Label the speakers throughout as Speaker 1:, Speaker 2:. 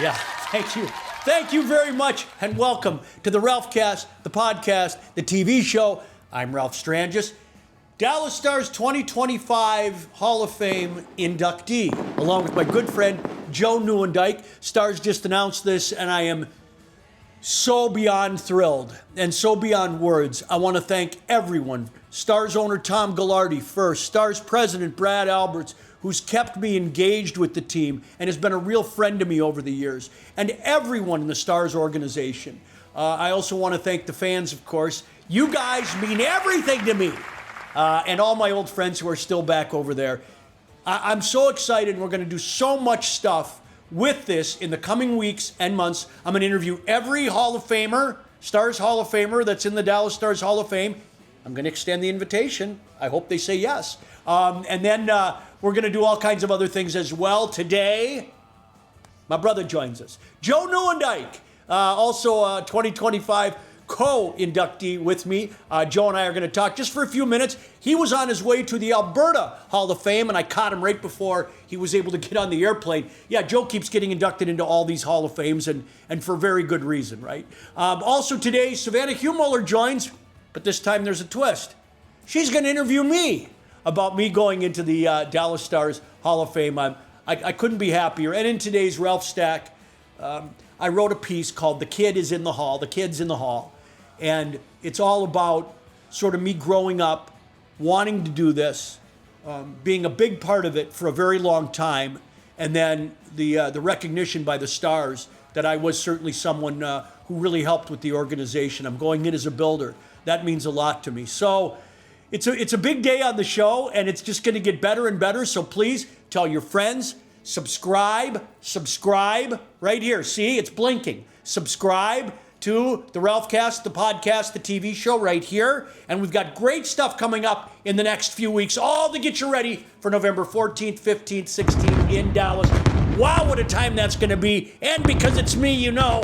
Speaker 1: Yeah, thank you. Thank you very much, and welcome to the Ralphcast, the podcast, the TV show. I'm Ralph Strangis, Dallas Stars 2025 Hall of Fame inductee, along with my good friend Joe Nieuwendyk. Stars just announced this, and I am so beyond thrilled and so beyond words. I want to thank everyone. Stars owner Tom Ghilardi first, Stars president Brad Alberts, who's kept me engaged with the team and has been a real friend to me over the years, and everyone in the Stars organization. I also want to thank the fans, of course. You guys mean everything to me, and all my old friends who are still back over there. I'm so excited. We're going to do so much stuff with this in the coming weeks and months. I'm going to interview every Hall of Famer, Stars Hall of Famer that's in the Dallas Stars Hall of Fame. I'm going to extend the invitation. I hope they say yes. And then we're going to do all kinds of other things as well. Today, my brother joins us. Joe Nieuwendyk, also a 2025 co-inductee with me. Joe and I are going to talk just for a few minutes. He was on his way to the Alberta Hall of Fame, and I caught him right before he was able to get on the airplane. Yeah, Joe keeps getting inducted into all these Hall of Fames, and for very good reason, right? Also today, Savannah Humoller joins, but this time there's a twist. She's going to interview me about me going into the Dallas Stars Hall of Fame. I couldn't be happier. And in today's Ralph Stack, I wrote a piece called The Kid is in the Hall, The Kid's in the Hall. And it's all about sort of me growing up, wanting to do this, being a big part of it for a very long time, and then the recognition by the Stars that I was certainly someone who really helped with the organization. I'm going in as a builder. That means a lot to me. So it's a big day on the show, and it's just going to get better and better. So please tell your friends, subscribe right here. See, it's blinking. Subscribe to the Ralphcast, the podcast, the TV show right here. And we've got great stuff coming up in the next few weeks, all to get you ready for November 14th, 15th, 16th in Dallas. Wow, what a time that's going to be. And because it's me, you know,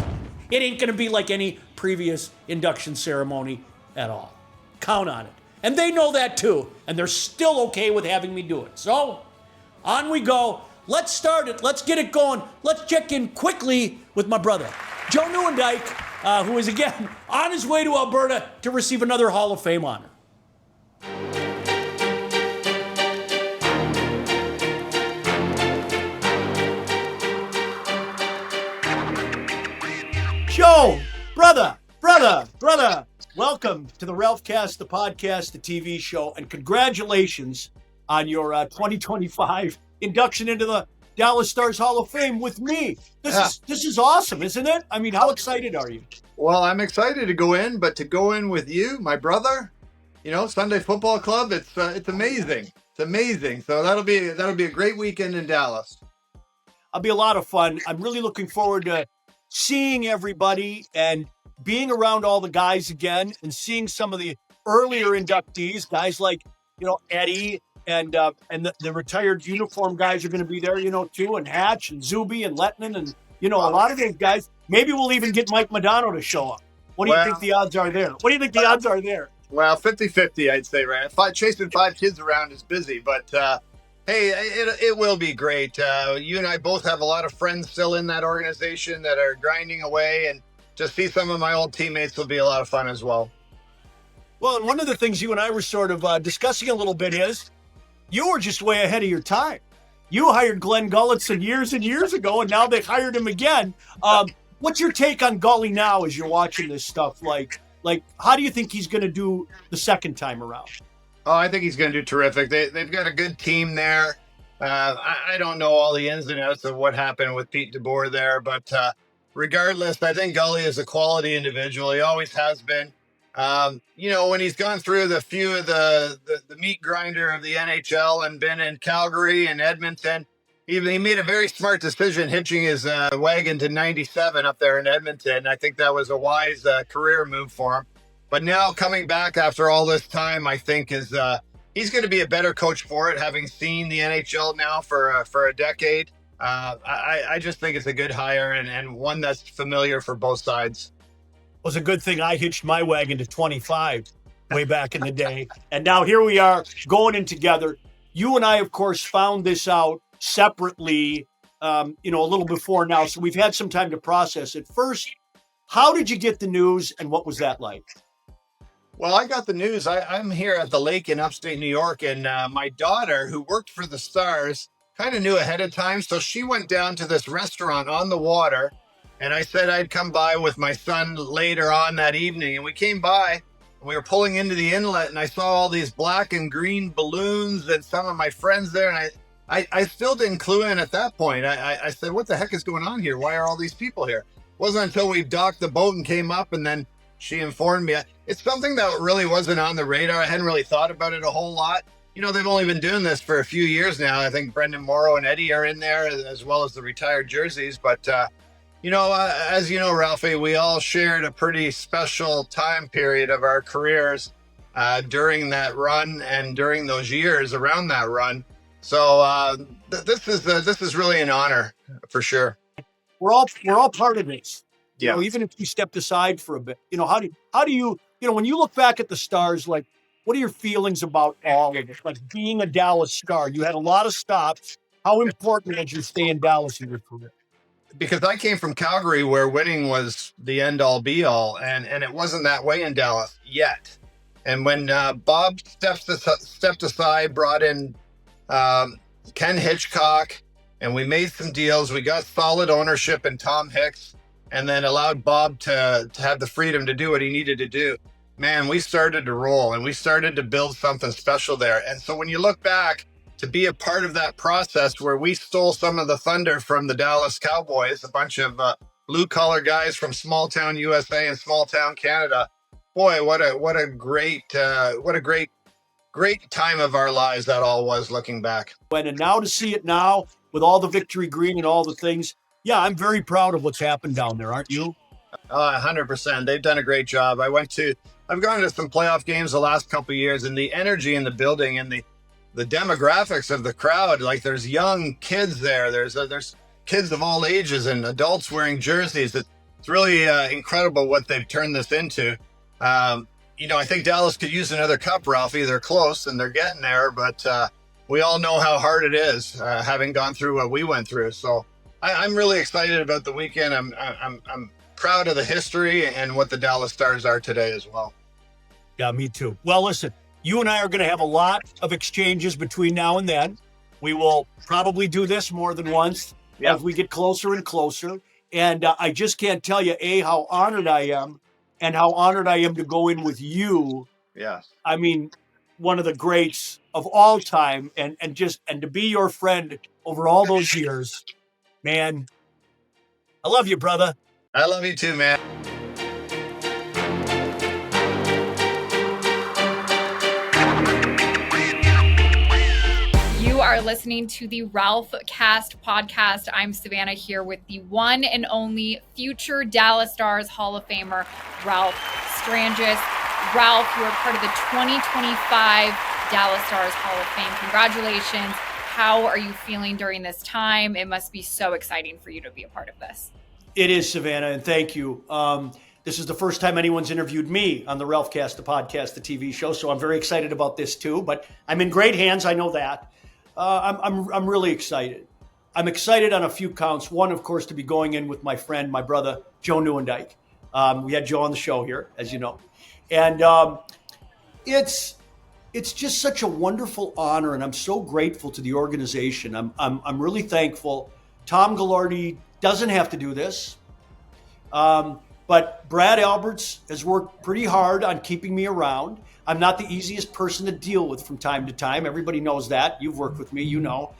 Speaker 1: it ain't going to be like any previous induction ceremony at all. Count on it. And they know that too. And they're still okay with having me do it. So on we go. Let's start it. Let's get it going. Let's check in quickly with my brother, Joe Nieuwendyk, who is again on his way to Alberta to receive another Hall of Fame honor. Joe, brother, welcome to the Ralphcast, the podcast, the TV show, and congratulations on your 2025 induction into the Dallas Stars Hall of Fame with me. This is awesome, isn't it? I mean, how excited are you?
Speaker 2: Well, I'm excited to go in, but to go in with you, my brother, Sunday Football Club, it's amazing. It's amazing. So that'll be a great weekend in Dallas.
Speaker 1: It'll be a lot of fun. I'm really looking forward to seeing everybody and being around all the guys again and seeing some of the earlier inductees, guys like, Eddie and the retired uniform guys are going to be there, too, and Hatch and Zuby and Lettman and, a lot of those guys. Maybe we'll even get Mike Modano to show up. What do you think the odds are there?
Speaker 2: Well, 50-50, I'd say, right? Chasing 5 kids around is busy, but hey, it will be great. You and I both have a lot of friends still in that organization that are grinding away, and to see some of my old teammates will be a lot of fun as well.
Speaker 1: Well, and one of the things you and I were sort of discussing a little bit is you were just way ahead of your time. You hired Glenn Gulletson years and years ago, and now they've hired him again. What's your take on Gully now as you're watching this stuff? Like, how do you think he's going to do the second time around?
Speaker 2: Oh, I think he's going to do terrific. They've got a good team there. I don't know all the ins and outs of what happened with Pete DeBoer there, but regardless, I think Gully is a quality individual. He always has been. When he's gone through the few of the meat grinder of the NHL and been in Calgary and Edmonton, he made a very smart decision hitching his wagon to 97 up there in Edmonton. I think that was a wise career move for him. But now coming back after all this time, I think he's going to be a better coach for it, having seen the NHL now for a decade. I just think it's a good hire and one that's familiar for both sides.
Speaker 1: It was a good thing I hitched my wagon to 25 way back in the day. And now here we are going in together. You and I, of course, found this out separately a little before now, so we've had some time to process it. First, how did you get the news, and what was that like?
Speaker 2: Well, I got the news. I'm here at the lake in upstate New York, and my daughter, who worked for the Stars, kind of knew ahead of time. So she went down to this restaurant on the water, and I said I'd come by with my son later on that evening. And we came by, and we were pulling into the inlet, and I saw all these black and green balloons and some of my friends there. And I still didn't clue in at that point. I said, what the heck is going on here? Why are all these people here? It wasn't until we docked the boat and came up, and then she informed me. It's something that really wasn't on the radar. I hadn't really thought about it a whole lot. They've only been doing this for a few years now. I think Brendan Morrow and Eddie are in there, as well as the retired jerseys. But, as you know, Ralphie, we all shared a pretty special time period of our careers during that run and during those years around that run. So this is really an honor for sure.
Speaker 1: We're all part of this.
Speaker 2: Yeah.
Speaker 1: Even if you stepped aside for a bit, how do you, when you look back at the Stars, like, what are your feelings about all of it? Like being a Dallas Star, you had a lot of stops. How important did you stay in Dallas in your career?
Speaker 2: Because I came from Calgary, where winning was the end all be all, and it wasn't that way in Dallas yet. And when Bob stepped aside, brought in Ken Hitchcock, and we made some deals. We got solid ownership in Tom Hicks, and then allowed Bob to have the freedom to do what he needed to do. Man, we started to roll, and we started to build something special there. And so when you look back, to be a part of that process where we stole some of the thunder from the Dallas Cowboys, a bunch of blue collar guys from small town USA and small town Canada, boy, what a great time of our lives that all was, looking back.
Speaker 1: And now to see it now with all the victory green and all the things, yeah, I'm very proud of what's happened down there, aren't you?
Speaker 2: 100%. They've done a great job. I've gone to some playoff games the last couple of years, and the energy in the building and the demographics of the crowd, like there's young kids there. There's kids of all ages and adults wearing jerseys. It's really incredible what they've turned this into. I think Dallas could use another cup, Ralphie. They're close and they're getting there, but we all know how hard it is having gone through what we went through. So I'm really excited about the weekend. I'm proud of the history and what the Dallas Stars are today as well.
Speaker 1: Yeah, me too. Well, listen, you and I are going to have a lot of exchanges between now and then. We will probably do this more than once as we get closer and closer. And I just can't tell you, how honored I am and how honored I am to go in with you.
Speaker 2: Yeah.
Speaker 1: I mean, one of the greats of all time, and to be your friend over all those years, man. I love you, brother.
Speaker 2: I love you too, man.
Speaker 3: You are listening to the Ralph Cast podcast. I'm Savannah here with the one and only future Dallas Stars Hall of Famer, Ralph Strangis. Ralph, you are part of the 2025 Dallas Stars Hall of Fame. Congratulations. How are you feeling during this time? It must be so exciting for you to be a part of this.
Speaker 1: It is, Savannah, and thank you. This is the first time anyone's interviewed me on the Ralph Cast, the podcast, the TV show, so I'm very excited about this too. But I'm in great hands, I know that. I'm really excited. I'm excited on a few counts. One, of course, to be going in with my friend, my brother, Joe Newendike. We had Joe on the show here, as you know, and it's just such a wonderful honor, and I'm so grateful to the organization. I'm really thankful. Tom Ghilardi doesn't have to do this, but Brad Alberts has worked pretty hard on keeping me around. I'm not the easiest person to deal with from time to time. Everybody knows that. You've worked with me, you know.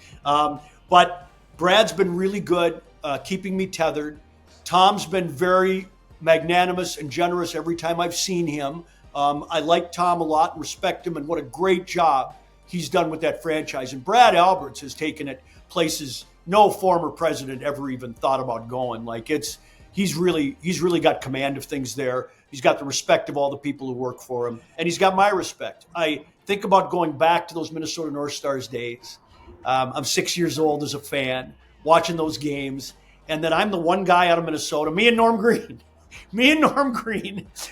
Speaker 1: But Brad's been really good keeping me tethered. Tom's been very magnanimous and generous every time I've seen him. I like Tom a lot and respect him, and what a great job he's done with that franchise. And Brad Alberts has taken it places no former president ever even thought about going. Like he's really got command of things there. He's got the respect of all the people who work for him, and he's got my respect. I think about going back to those Minnesota North Stars days. I'm 6 years old as a fan, watching those games, and then I'm the one guy out of Minnesota, me and Norm Green.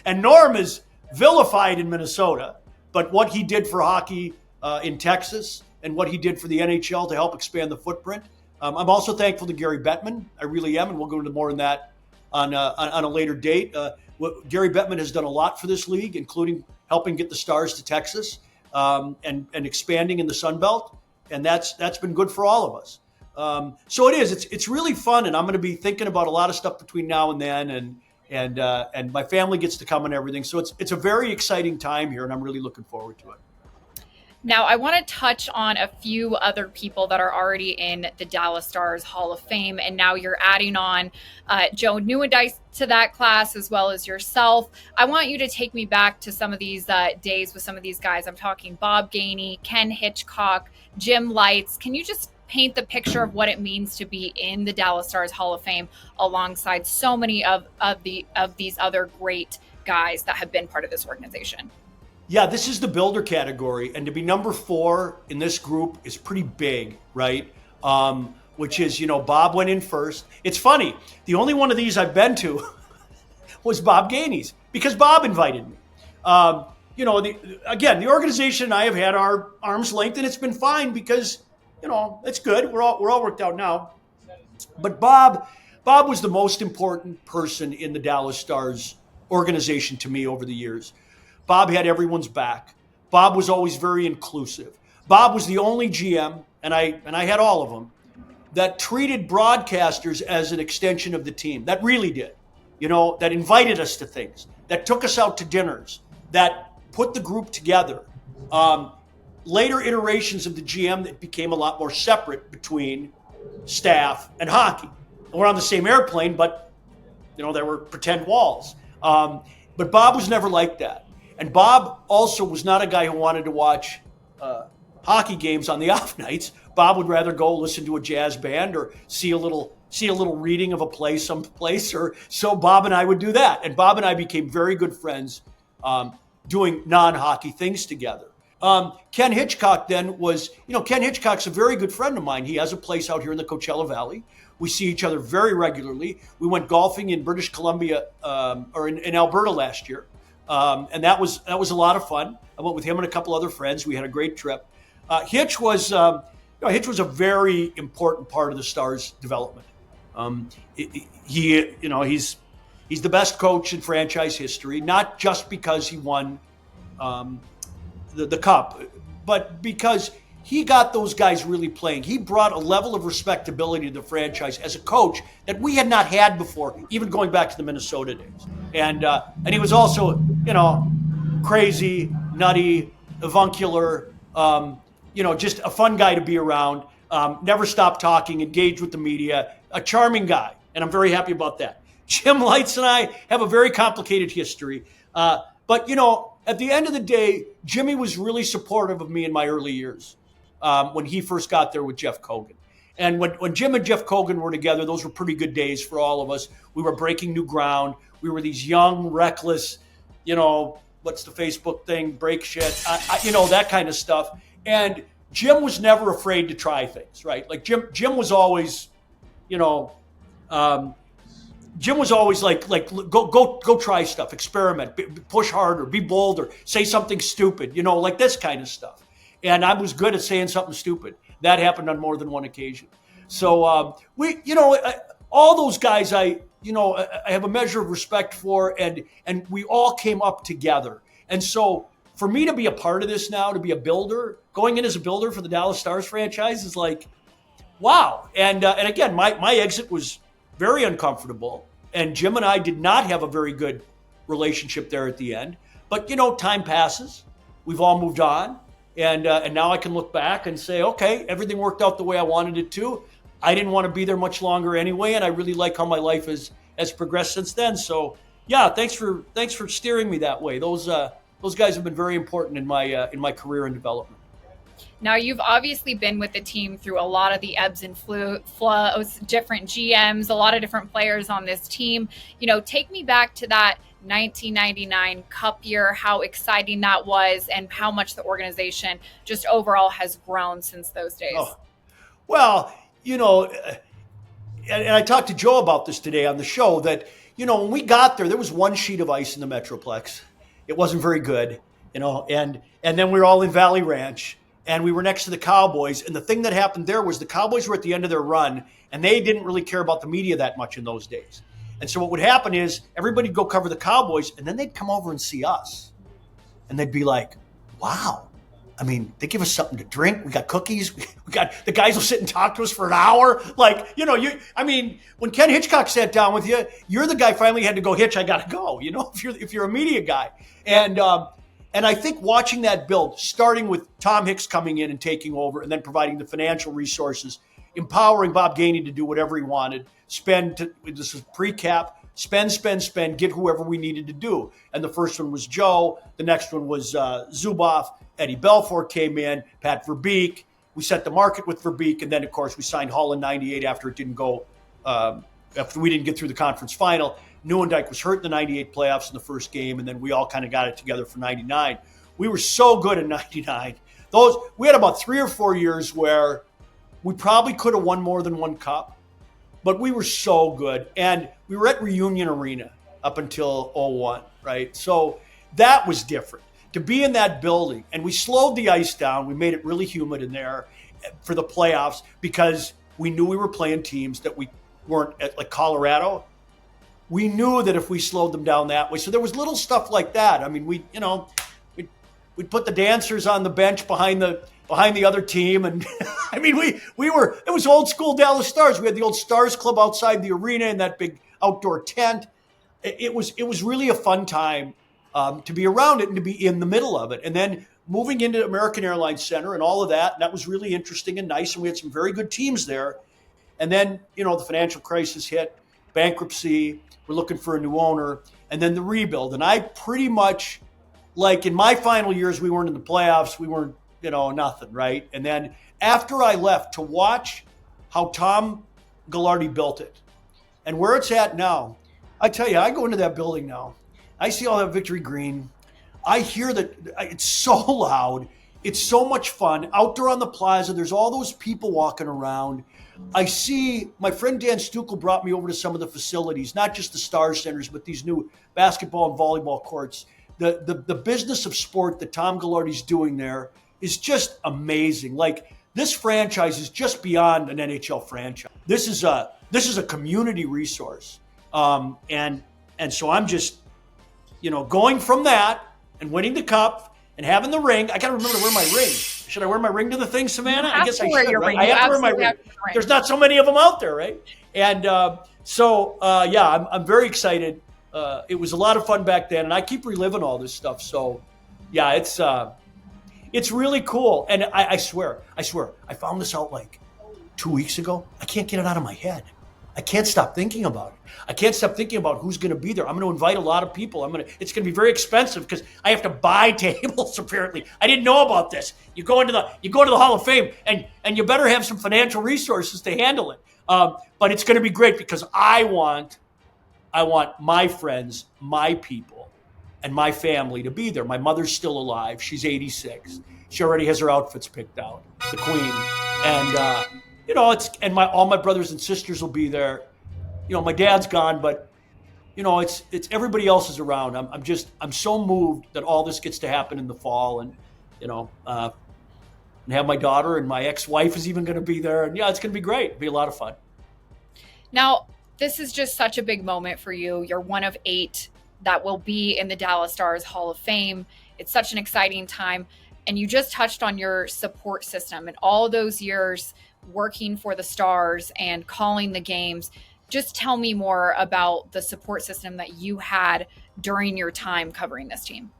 Speaker 1: And Norm is vilified in Minnesota, but what he did for hockey in Texas and what he did for the NHL to help expand the footprint, I'm also thankful to Gary Bettman. I really am, and we'll go into more on that on a later date. Gary Bettman has done a lot for this league, including helping get the Stars to Texas and expanding in the Sun Belt, and that's been good for all of us. So it is. It's really fun, and I'm going to be thinking about a lot of stuff between now and then, and my family gets to come and everything. So it's a very exciting time here, and I'm really looking forward to it.
Speaker 3: Now, I want to touch on a few other people that are already in the Dallas Stars Hall of Fame, and now you're adding on Joe Nieuwendyk to that class as well as yourself. I want you to take me back to some of these days with some of these guys. I'm talking Bob Gainey, Ken Hitchcock, Jim Lites. Can you just paint the picture of what it means to be in the Dallas Stars Hall of Fame alongside so many of these other great guys that have been part of this organization?
Speaker 1: Yeah, this is the builder category, and to be number 4 in this group is pretty big, right? Which is, Bob went in first. It's funny, the only one of these I've been to was Bob Gainey's because Bob invited me. The organization and I have had our arm's length, and it's been fine because, it's good. We're all worked out now. But Bob was the most important person in the Dallas Stars organization to me over the years. Bob had everyone's back. Bob was always very inclusive. Bob was the only GM, and I had all of them, that treated broadcasters as an extension of the team. That really did. That invited us to things, that took us out to dinners, that put the group together. Later iterations of the GM that became a lot more separate between staff and hockey. And we're on the same airplane, but there were pretend walls. But Bob was never like that. And Bob also was not a guy who wanted to watch hockey games on the off nights. Bob would rather go listen to a jazz band or see a little reading of a play someplace. Or so Bob and I would do that. And Bob and I became very good friends doing non-hockey things together. Ken Hitchcock then was, Ken Hitchcock's a very good friend of mine. He has a place out here in the Coachella Valley. We see each other very regularly. We went golfing in British Columbia or in Alberta last year. And that was a lot of fun. I went with him and a couple other friends. We had a great trip. Hitch was a very important part of the Stars' development. He's the best coach in franchise history, not just because he won the cup, but because he got those guys really playing. He brought a level of respectability to the franchise as a coach that we had not had before, even going back to the Minnesota days. And he was also, crazy, nutty, avuncular, just a fun guy to be around. Never stopped talking, engaged with the media, a charming guy, and I'm very happy about that. Jim Lites and I have a very complicated history, but at the end of the day, Jimmy was really supportive of me in my early years. When he first got there with Jeff Kogan. And when Jim and Jeff Kogan were together, those were pretty good days for all of us. We were breaking new ground. We were these young, reckless, what's the Facebook thing, break shit, that kind of stuff. And Jim was never afraid to try things, right? Like Jim was always, Jim was always like go try stuff, experiment, push harder, be bolder, say something stupid, like this kind of stuff. And I was good at saying something stupid. That happened on more than one occasion. So all those guys, I have a measure of respect for, and we all came up together. And so for me to be a part of this now, to be a builder, going in as a builder for the Dallas Stars franchise is like, wow. And again, my exit was very uncomfortable, and Jim and I did not have a very good relationship there at the end. But time passes. We've all moved on. And now I can look back and say, okay, everything worked out the way I wanted it to. I didn't want to be there much longer anyway, and I really like how my life has progressed since then. So, yeah, thanks for steering me that way. Those guys have been very important in my career and development.
Speaker 3: Now, you've obviously been with the team through a lot of the ebbs and flows, different GMs, a lot of different players on this team. Take me back to that 1999 Cup year, how exciting that was, and how much the organization just overall has grown since those days.
Speaker 1: Oh. Well, and I talked to Joe about this today on the show, that, when we got there was one sheet of ice in the Metroplex. It wasn't very good, and then we were all in Valley Ranch. and we were next to the Cowboys. And the thing that happened there was the Cowboys were at the end of their run, and they didn't really care about the media that much in those days. And so what would happen is everybody would go cover the Cowboys, and then they'd come over and see us. And they'd be like, wow. I mean, they give us something to drink. We got cookies. We got the guys will sit and talk to us for an hour. Like, when Ken Hitchcock sat down with you, you're the guy finally had to go, Hitch, I got to go, if you're a media guy. And I think watching that build, starting with Tom Hicks coming in and taking over and then providing the financial resources, empowering Bob Gainey to do whatever he wanted, this is pre-cap, spend, get whoever we needed to do. And the first one was Joe. The next one was Zuboff. Eddie Belfour came in, Pat Verbeek. We set the market with Verbeek. And then, of course, we signed Hull in 98 after it didn't go, after we didn't get through the conference final. Neuendijk was hurt in the 98 playoffs in the first game. And then we all kind of got it together for 99. We were so good in 99. We had about 3 or 4 years where we probably could have won more than one cup. But we were so good. And we were at Reunion Arena up until 01, right? So that was different. To be in that building, and we slowed the ice down. We made it really humid in there for the playoffs because we knew we were playing teams that we weren't at, like Colorado. We knew that if we slowed them down that way. So there was little stuff like that. I mean, we'd put the dancers on the bench behind the other team. And I mean, it was old school Dallas Stars. We had the old Stars Club outside the arena in that big outdoor tent. It was really a fun time to be around it and to be in the middle of it. And then moving into American Airlines Center and all of that, and that was really interesting and nice. And we had some very good teams there. And then, the financial crisis hit, bankruptcy, we're looking for a new owner, and then the rebuild. And I pretty much, like in my final years, we weren't in the playoffs. We weren't, nothing, right? And then after I left, to watch how Tom Ghilardi built it and where it's at now, I tell you, I go into that building now. I see all that Victory Green. I hear that it's so loud. It's so much fun. Out there on the plaza, there's all those people walking around. I see my friend Dan Stukel brought me over to some of the facilities, not just the Star Centers, but these new basketball and volleyball courts. The business of sport that Tom Ghilardi's doing there is just amazing. Like, this franchise is just beyond an NHL franchise. This is a community resource. And so I'm just, going from that and winning the cup and having the ring. I got to remember to wear my ring. Should I wear my ring to the thing, Savannah? I guess I should, right? I have to wear my ring. There's not so many of them out there, right? And I'm very excited. It was a lot of fun back then, and I keep reliving all this stuff. So, yeah, it's really cool. And I swear, I found this out like 2 weeks ago. I can't get it out of my head. I can't stop thinking about it. I can't stop thinking about who's going to be there. I'm going to invite a lot of people. It's going to be very expensive because I have to buy tables. Apparently, I didn't know about this. You go into the Hall of Fame, and you better have some financial resources to handle it. But it's going to be great because I want my friends, my people, and my family to be there. My mother's still alive. She's 86. She already has her outfits picked out. The Queen, and all my brothers and sisters will be there. My dad's gone, but it's everybody else is around. I'm so moved that all this gets to happen in the fall, and and have my daughter and my ex-wife is even going to be there, and it's going to be great. It'll be a lot of fun.
Speaker 3: Now, this is just such a big moment for you. You're one of 8 that will be in the Dallas Stars Hall of Fame. It's such an exciting time. And you just touched on your support system and all those years working for the Stars and calling the games. Just tell me more about the support system that you had during your time covering this team.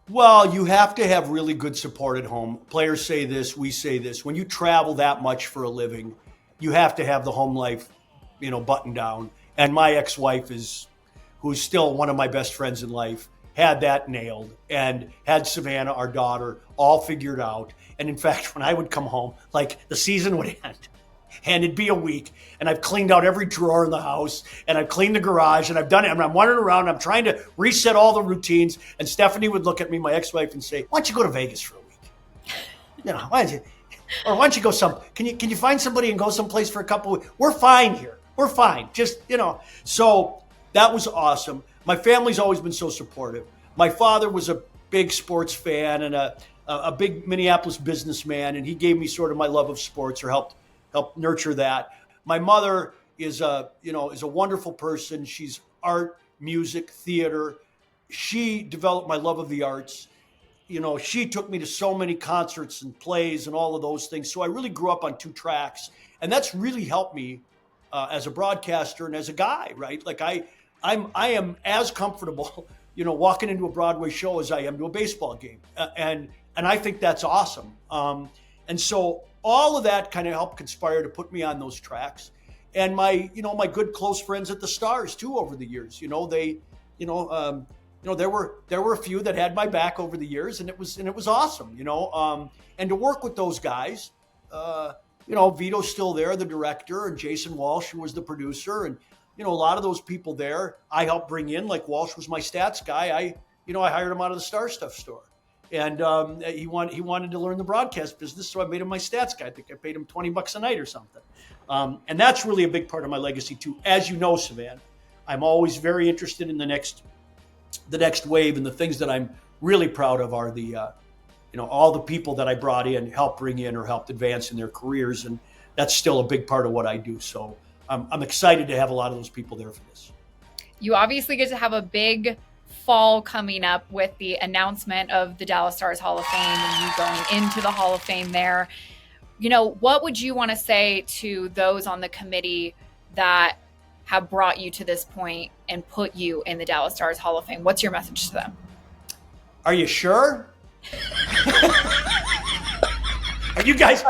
Speaker 1: Well, you have to have really good support at home. Players say this, we say this. When you travel that much for a living, you have to have the home life, buttoned down. And my ex-wife who's still one of my best friends in life, had that nailed and had Savannah, our daughter, all figured out. And in fact, when I would come home, like the season would end and it'd be a week and I've cleaned out every drawer in the house and I've cleaned the garage and I've done it. And I'm wandering around. I'm trying to reset all the routines. And Stephanie would look at me, my ex-wife, and say, why don't you go to Vegas for a week? Why don't you go can you find somebody and go someplace for a couple of weeks? We're fine here. We're fine. Just, so that was awesome. My family's always been so supportive. My father was a big sports fan and a a big Minneapolis businessman, and he gave me sort of my love of sports, or helped nurture that. My mother is a wonderful person. She's art, music, theater. She developed my love of the arts. She took me to so many concerts and plays and all of those things. So I really grew up on two tracks, and that's really helped me as a broadcaster and as a guy, right? Like I am as comfortable, walking into a Broadway show as I am to a baseball game, and I think that's awesome. And so all of that kind of helped conspire to put me on those tracks. And my good close friends at the Stars too over the years. There were a few that had my back over the years, and it was awesome, and to work with those guys, Vito's still there, the director, and Jason Walsh, who was the producer, and a lot of those people there I helped bring in. Like Walsh was my stats guy. I hired him out of the Star Stuff store, and he wanted to learn the broadcast business, so I made him my stats guy. I think I paid him $20 a night or something, and that's really a big part of my legacy too. As you know, Savannah, I'm always very interested in the next wave, and the things that I'm really proud of are the all the people that I brought in, helped bring in, or helped advance in their careers, and that's still a big part of what I do. So I'm excited to have a lot of those people there for this.
Speaker 3: You obviously get to have a big fall coming up with the announcement of the Dallas Stars Hall of Fame and you going into the Hall of Fame there. What would you want to say to those on the committee that have brought you to this point and put you in the Dallas Stars Hall of Fame? What's your message to them?
Speaker 1: Are you sure? Are you guys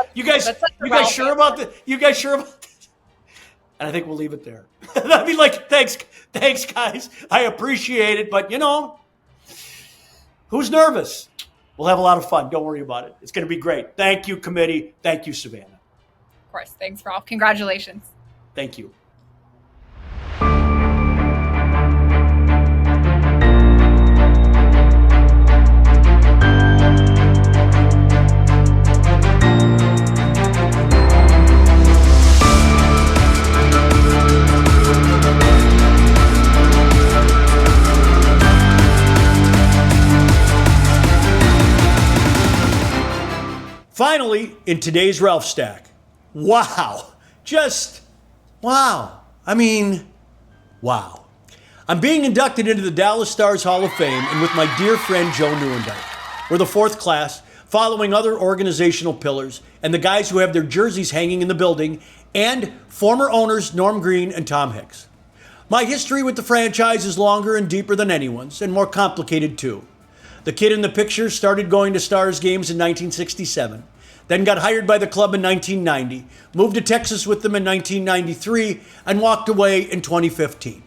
Speaker 1: sure about this? You guys sure about this? And I think we'll leave it there. I mean, thanks guys. I appreciate it, but who's nervous? We'll have a lot of fun. Don't worry about it. It's going to be great. Thank you, committee. Thank you, Savannah.
Speaker 3: Of course. Thanks, Ralph. Congratulations.
Speaker 1: Thank you. Finally, in today's Ralph Stack, wow. Just wow. I mean, wow. I'm being inducted into the Dallas Stars Hall of Fame, and with my dear friend Joe Newendike. We're the fourth class, following other organizational pillars, and the guys who have their jerseys hanging in the building, and former owners Norm Green and Tom Hicks. My history with the franchise is longer and deeper than anyone's, and more complicated too. The kid in the picture started going to Stars games in 1967, then got hired by the club in 1990, moved to Texas with them in 1993, and walked away in 2015.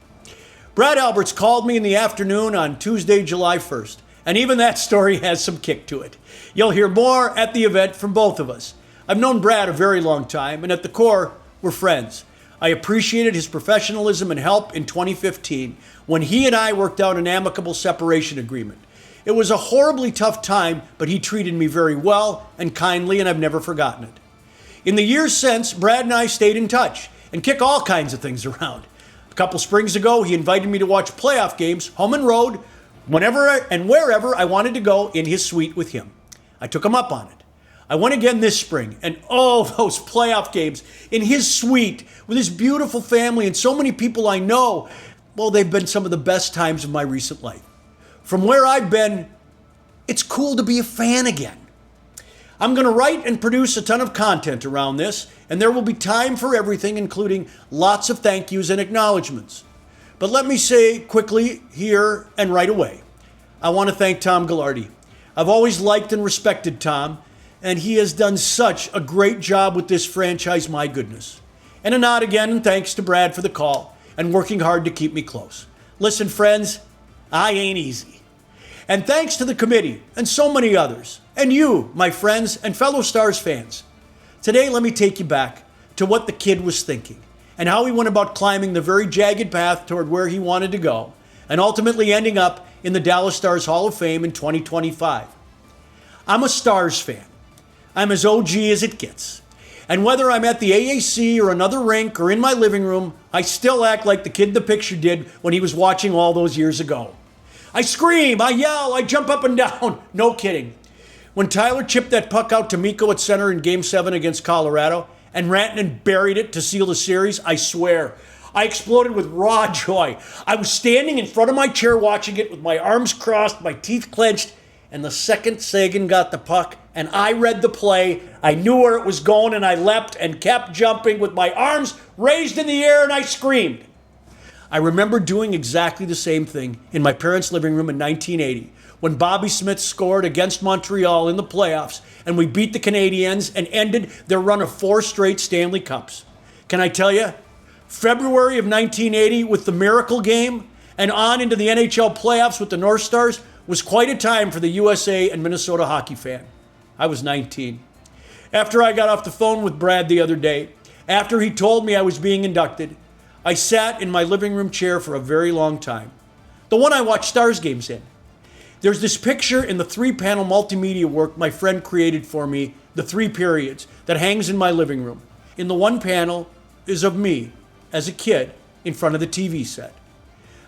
Speaker 1: Brad Alberts called me in the afternoon on Tuesday, July 1st, and even that story has some kick to it. You'll hear more at the event from both of us. I've known Brad a very long time, and at the core, we're friends. I appreciated his professionalism and help in 2015 when he and I worked out an amicable separation agreement. It was a horribly tough time, but he treated me very well and kindly, and I've never forgotten it. In the years since, Brad and I stayed in touch and kick all kinds of things around. A couple springs ago, he invited me to watch playoff games, home and road, whenever and wherever I wanted to go in his suite with him. I took him up on it. I went again this spring, and oh, those playoff games in his suite with his beautiful family and so many people I know, well, they've been some of the best times of my recent life. From where I've been, it's cool to be a fan again. I'm going to write and produce a ton of content around this, and there will be time for everything, including lots of thank yous and acknowledgments. But let me say quickly here and right away, I want to thank Tom Ghilardi. I've always liked and respected Tom, and he has done such a great job with this franchise, my goodness. And a nod again, and thanks to Brad for the call and working hard to keep me close. Listen, friends, I ain't easy. And thanks to the committee and so many others, and you, my friends and fellow Stars fans. Today, let me take you back to what the kid was thinking and how he went about climbing the very jagged path toward where he wanted to go and ultimately ending up in the Dallas Stars Hall of Fame in 2025. I'm a Stars fan. I'm as OG as it gets. And whether I'm at the AAC or another rink or in my living room, I still act like the kid in the picture did when he was watching all those years ago. I scream, I yell, I jump up and down. No kidding. When Tyler chipped that puck out to Mikko at center in Game 7 against Colorado and Rantanen buried it to seal the series, I swear, I exploded with raw joy. I was standing in front of my chair watching it with my arms crossed, my teeth clenched, and the second Sagan got the puck and I read the play, I knew where it was going and I leapt and kept jumping with my arms raised in the air and I screamed. I remember doing exactly the same thing in my parents' living room in 1980 when Bobby Smith scored against Montreal in the playoffs and we beat the Canadiens and ended their run of 4 straight Stanley Cups. Can I tell you, February of 1980 with the Miracle Game and on into the NHL playoffs with the North Stars was quite a time for the USA and Minnesota hockey fan. I was 19. After I got off the phone with Brad the other day, after he told me I was being inducted, I sat in my living room chair for a very long time. The one I watch Stars games in. There's this picture in the 3-panel multimedia work my friend created for me, the 3 periods, that hangs in my living room. In the one panel is of me, as a kid, in front of the TV set.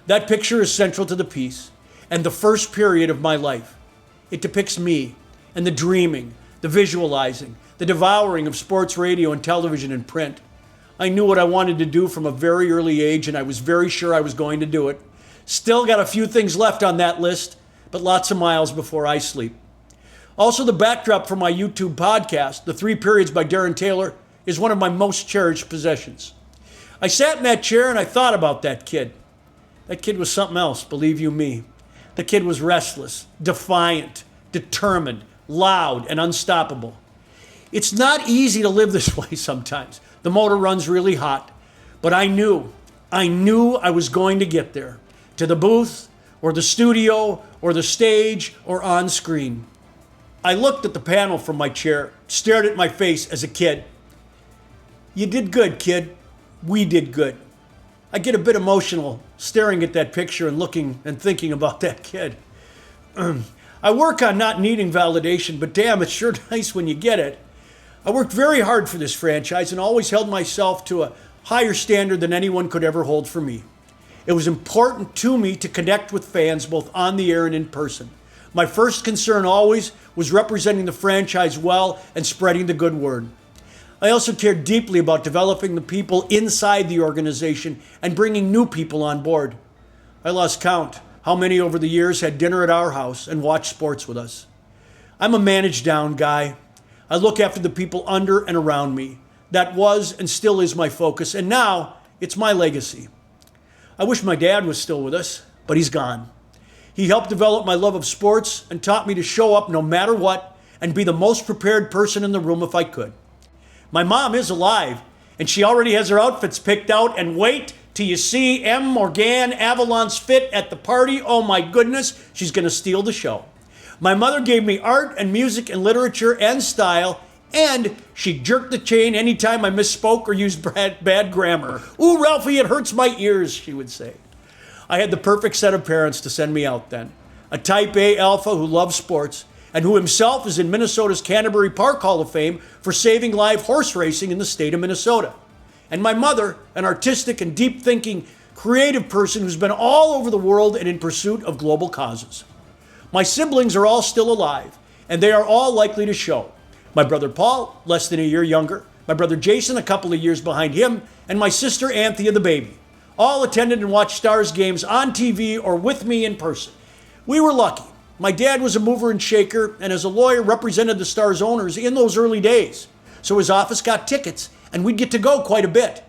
Speaker 1: That picture is central to the piece and the first period of my life. It depicts me and the dreaming, the visualizing, the devouring of sports radio and television and print. I knew what I wanted to do from a very early age, and I was very sure I was going to do it. Still got a few things left on that list, but lots of miles before I sleep. Also, the backdrop for my YouTube podcast, The 3 Periods by Darren Taylor, is one of my most cherished possessions. I sat in that chair and I thought about that kid. That kid was something else, believe you me. The kid was restless, defiant, determined, loud, and unstoppable. It's not easy to live this way sometimes. The motor runs really hot, but I knew I was going to get there, to the booth, or the studio, or the stage, or on screen. I looked at the panel from my chair, stared at my face as a kid. You did good, kid. We did good. I get a bit emotional staring at that picture and looking and thinking about that kid. I work on not needing validation, but damn, it's sure nice when you get it. I worked very hard for this franchise and always held myself to a higher standard than anyone could ever hold for me. It was important to me to connect with fans both on the air and in person. My first concern always was representing the franchise well and spreading the good word. I also cared deeply about developing the people inside the organization and bringing new people on board. I lost count how many over the years had dinner at our house and watched sports with us. I'm a managed down guy. I look after the people under and around me. That was and still is my focus, and now it's my legacy. I wish my dad was still with us, but he's gone. He helped develop my love of sports and taught me to show up no matter what and be the most prepared person in the room if I could. My mom is alive, and she already has her outfits picked out, and wait till you see M. Morgan Avalon's fit at the party. Oh my goodness, she's going to steal the show. My mother gave me art and music and literature and style, and she jerked the chain anytime I misspoke or used bad grammar. Ooh, Ralphie, it hurts my ears, she would say. I had the perfect set of parents to send me out then. A type A alpha who loves sports and who himself is in Minnesota's Canterbury Park Hall of Fame for saving live horse racing in the state of Minnesota. And my mother, an artistic and deep-thinking, creative person who's been all over the world and in pursuit of global causes. My siblings are all still alive, and they are all likely to show. My brother Paul, less than a year younger, my brother Jason, a couple of years behind him, and my sister Anthea the baby. All attended and watched Stars games on TV or with me in person. We were lucky. My dad was a mover and shaker, and as a lawyer represented the Stars owners in those early days. So his office got tickets, and we'd get to go quite a bit.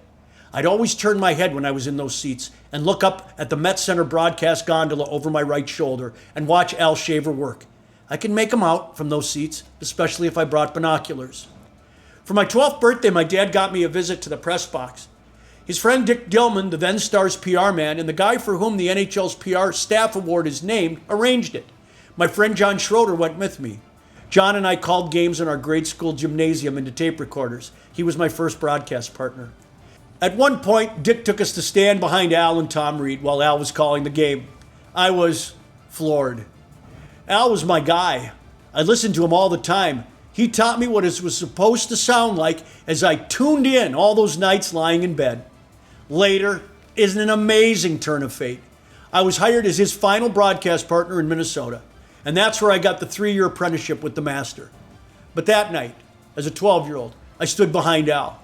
Speaker 1: I'd always turn my head when I was in those seats and look up at the Met Center broadcast gondola over my right shoulder and watch Al Shaver work. I can make him out from those seats, especially if I brought binoculars. For my 12th birthday, my dad got me a visit to the press box. His friend Dick Dillman, the then Stars PR man, and the guy for whom the NHL's PR Staff Award is named, arranged it. My friend John Schroeder went with me. John and I called games in our grade school gymnasium into tape recorders. He was my first broadcast partner. At one point, Dick took us to stand behind Al and Tom Reed while Al was calling the game. I was floored. Al was my guy. I listened to him all the time. He taught me what it was supposed to sound like as I tuned in all those nights lying in bed. Later is an amazing turn of fate. I was hired as his final broadcast partner in Minnesota. And that's where I got the 3-year apprenticeship with the master. But that night, as a 12-year-old, I stood behind Al.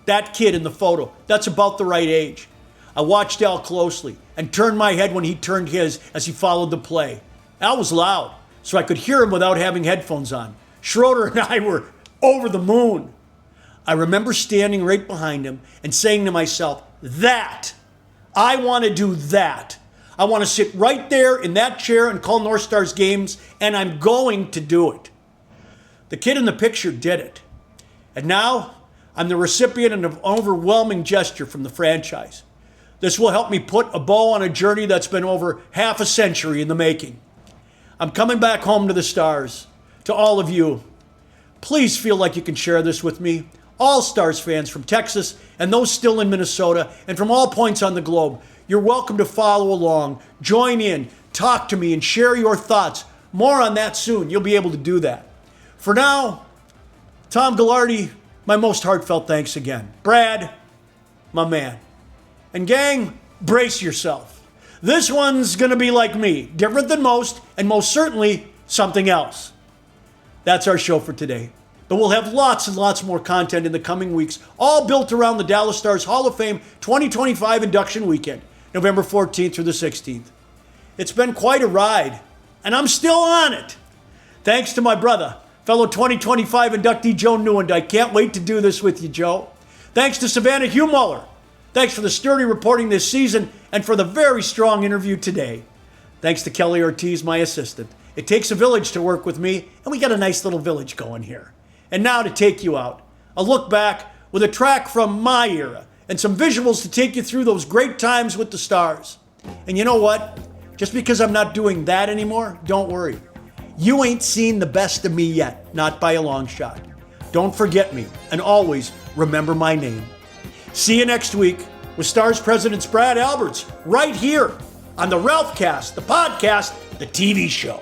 Speaker 1: That kid in the photo, that's about the right age. I watched Al closely and turned my head when he turned his as he followed the play. Al was loud, so I could hear him without having headphones on. Schroeder and I were over the moon. I remember standing right behind him and saying to myself, I want to do that. I want to sit right there in that chair and call North Stars games, and I'm going to do it. The kid in the picture did it. And now I'm the recipient of an overwhelming gesture from the franchise. This will help me put a bow on a journey that's been over half a century in the making. I'm coming back home to the Stars. To all of you, please feel like you can share this with me. All Stars fans from Texas and those still in Minnesota and from all points on the globe, you're welcome to follow along, join in, talk to me, and share your thoughts. More on that soon. You'll be able to do that. For now, Tom Ghilardi, my most heartfelt thanks again. Brad, my man. And gang, brace yourself. This one's going to be like me, different than most, and most certainly something else. That's our show for today. But we'll have lots and lots more content in the coming weeks, all built around the Dallas Stars Hall of Fame 2025 induction weekend, November 14th through the 16th. It's been quite a ride, and I'm still on it. Thanks to my brother, fellow 2025 inductee Joe Newend. I can't wait to do this with you, Joe. Thanks to Savannah Huemuller. Thanks for the sturdy reporting this season and for the very strong interview today. Thanks to Kelly Ortiz, my assistant. It takes a village to work with me, and we got a nice little village going here. And now to take you out, a look back with a track from my era and some visuals to take you through those great times with the Stars. And you know what? Just because I'm not doing that anymore, don't worry. You ain't seen the best of me yet, not by a long shot. Don't forget me, and always remember my name. See you next week with Stars President's Brad Alberts, right here on the Ralphcast, the podcast, the TV show.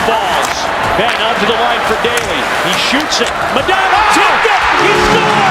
Speaker 4: Falls. Ben out to the line for Daly. He shoots it. Madonna took it. He scores!